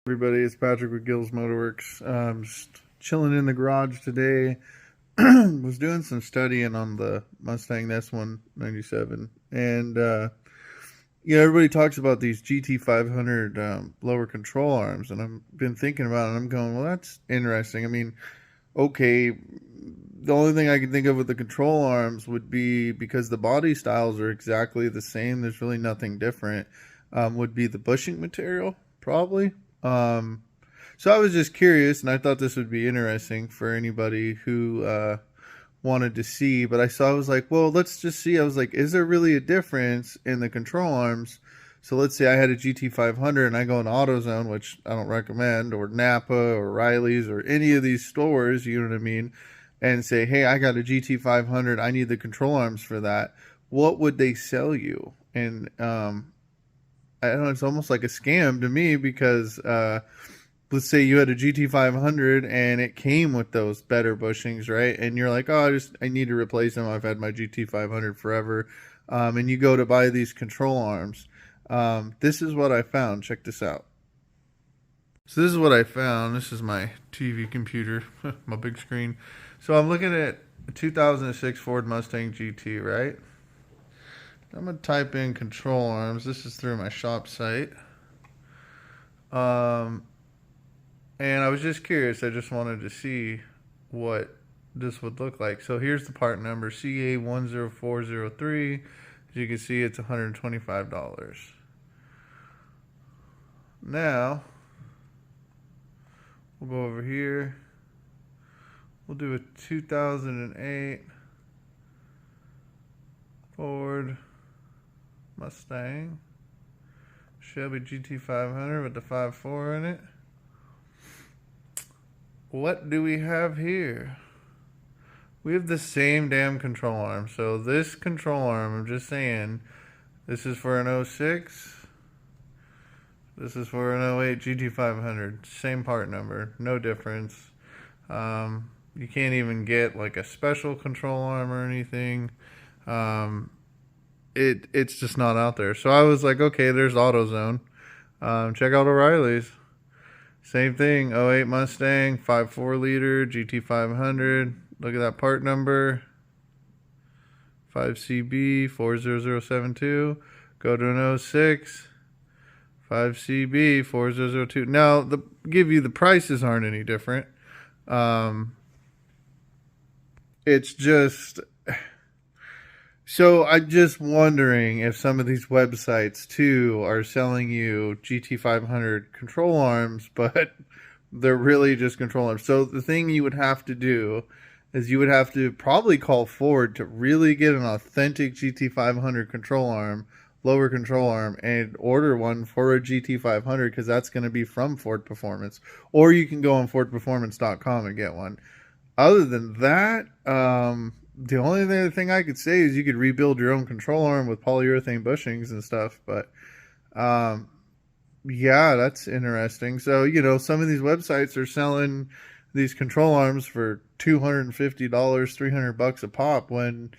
Everybody, it's Patrick with Gill's Motorworks. Just chilling in the garage today. Was doing some studying on the Mustang S197, and everybody talks about these GT500 lower control arms, and I've been thinking about it. And I'm going, well, that's interesting. I mean, okay, the only thing I can think of with the control arms would be because the body styles are exactly the same. There's really nothing different. Would be the bushing material, probably. Um, so I was just curious, and I thought this would be interesting for anybody who wanted to see. But I was like, well, let's just see. I was like, is there really a difference in the control arms? So let's say I had a GT500 and I go in AutoZone, which I don't recommend, or Napa or Riley's or any of these stores, you know what I mean, and say, hey, I got a GT500. I need the control arms for that. What would they sell you? And I don't know, it's almost like a scam to me because let's say you had a GT500 and it came with those better bushings, right? And you're like, oh, I need to replace them. I've had my GT500 forever. And you go to buy these control arms. This is what I found. Check this out. So this is what I found. This is my TV computer, my big screen. So I'm looking at a 2006 Ford Mustang GT, right? I'm going to type in control arms. This is through my shop site. And I was just curious. I just wanted to see what this would look like. So here's the part number, CA10403. As you can see, it's $125. Now, we'll go over here. We'll do a 2008 Ford Mustang Shelby GT500 with the 5.4 in it. What do we have here? We have the same damn control arm. So this control arm, I'm just saying, this is for an '06. This is for an '08 GT500. Same part number, no difference. You can't even get like a special control arm or anything. It's just not out there. So I was like, okay, there's AutoZone. Check out O'Reilly's. Same thing, '08 Mustang, 5.4 liter, GT500. Look at that part number, 5CB 40072. Go to an '06, 5CB 4002. Now, give you the prices aren't any different. It's just... So I'm just wondering if some of these websites too are selling you GT500 control arms, but they're really just control arms. So the thing you would have to do is you would have to probably call Ford to really get an authentic GT500 control arm, lower control arm, and order one for a GT500 because that's going to be from Ford Performance. Or you can go on FordPerformance.com and get one. Other than that, the only other thing I could say is you could rebuild your own control arm with polyurethane bushings and stuff. But yeah, that's interesting. So, some of these websites are selling these control arms for $250, $300 a pop when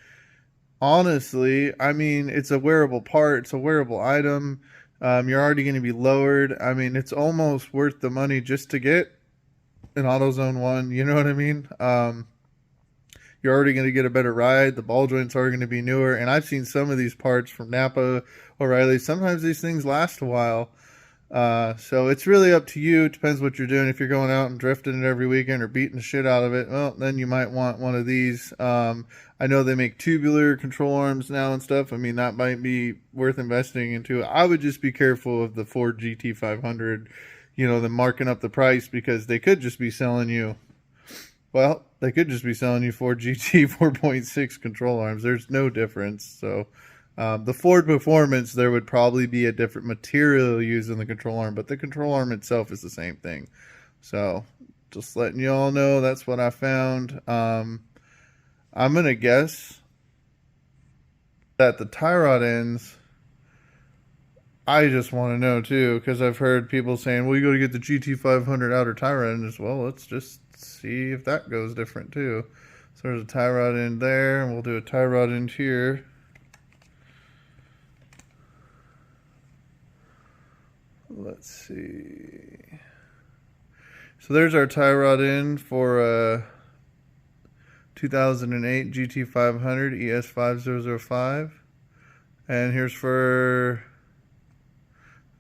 honestly, I mean, it's a wearable part. It's a wearable item. You're already going to be lowered. I mean, it's almost worth the money just to get an AutoZone one. You know what I mean? You're already going to get a better ride. The ball joints are going to be newer. And I've seen some of these parts from Napa, O'Reilly. Sometimes these things last a while. So it's really up to you. It depends what you're doing. If you're going out and drifting it every weekend or beating the shit out of it, well, then you might want one of these. I know they make tubular control arms now and stuff. I mean, that might be worth investing into. I would just be careful of the Ford GT500, them marking up the price because they could just be selling you... Well, they could just be selling you Ford GT 4.6 control arms. There's no difference. So the Ford Performance, there would probably be a different material used in the control arm, but the control arm itself is the same thing. So just letting you all know that's what I found. I'm going to guess that the tie rod ends... I just want to know too, because I've heard people saying, well, you got to get the GT500 outer tie rod end as well. Let's just see if that goes different too. So there's a tie rod end there, and we'll do a tie rod end here. Let's see. So there's our tie rod in for 2008 GT500 ES5005. And here's for...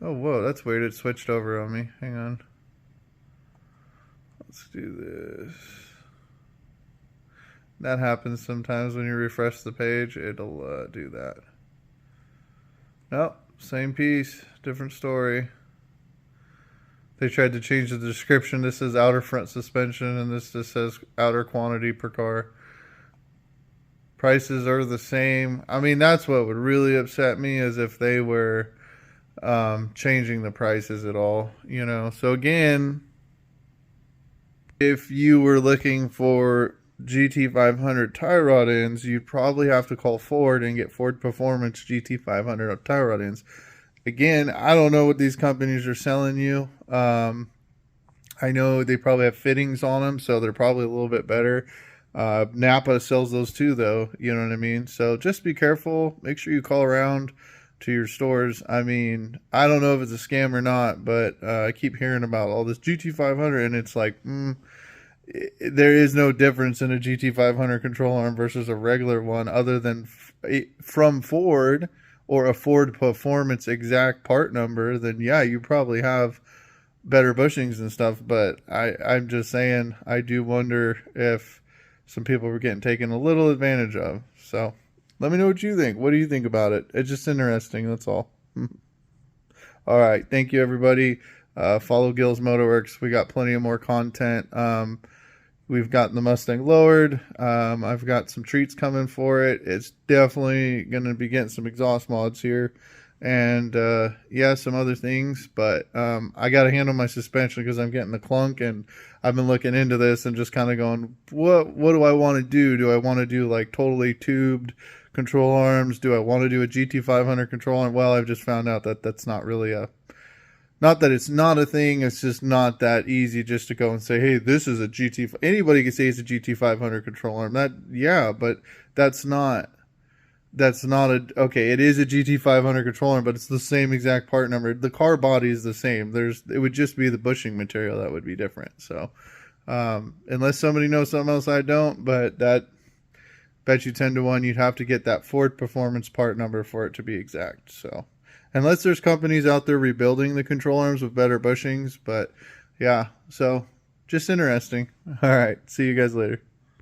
Oh, whoa, that's weird. It switched over on me. Hang on. Let's do this. That happens sometimes when you refresh the page. It'll do that. Nope, same piece, different story. They tried to change the description. This is outer front suspension, and this just says outer quantity per car. Prices are the same. I mean, that's what would really upset me, is if they were changing the prices at all, you know. So again, if you were looking for GT500 tie rod ends, you'd probably have to call Ford and get Ford Performance GT500 tie rod ends. Again, I don't know what these companies are selling you. I know they probably have fittings on them, so they're probably a little bit better. Napa sells those too, though. You know what I mean? So just be careful. Make sure you call around to your stores. I mean, I don't know if it's a scam or not, but I keep hearing about all this GT500, and it's like, there is no difference in a GT500 control arm versus a regular one, other than from Ford or a Ford Performance exact part number. Then yeah, you probably have better bushings and stuff. But I'm just saying, I do wonder if some people were getting taken a little advantage of. So let me know what you think. What do you think about it? It's just interesting. That's all. All right. Thank you, everybody. Follow Gills Motorworks. We got plenty of more content. We've gotten the Mustang lowered. I've got some treats coming for it. It's definitely going to be getting some exhaust mods here. And yeah, some other things. But I got to handle my suspension because I'm getting the clunk. And I've been looking into this and just kind of going, what do I want to do? Do I want to do like totally tubed control arms? Do I want to do a GT500 control arm? Well, I've just found out that that's not really a... Not that it's not a thing, it's just not that easy just to go and say, hey, this is a GT... Anybody can say it's a GT500 control arm. Yeah, but that's not a... Okay, it is a GT500 control arm, but it's the same exact part number. The car body is the same. It would just be the bushing material that would be different. So, unless somebody knows something else I don't, but that... Bet you 10 to 1 you'd have to get that Ford Performance part number for it to be exact. So... Unless there's companies out there rebuilding the control arms with better bushings. But yeah, so just interesting. All right. See you guys later.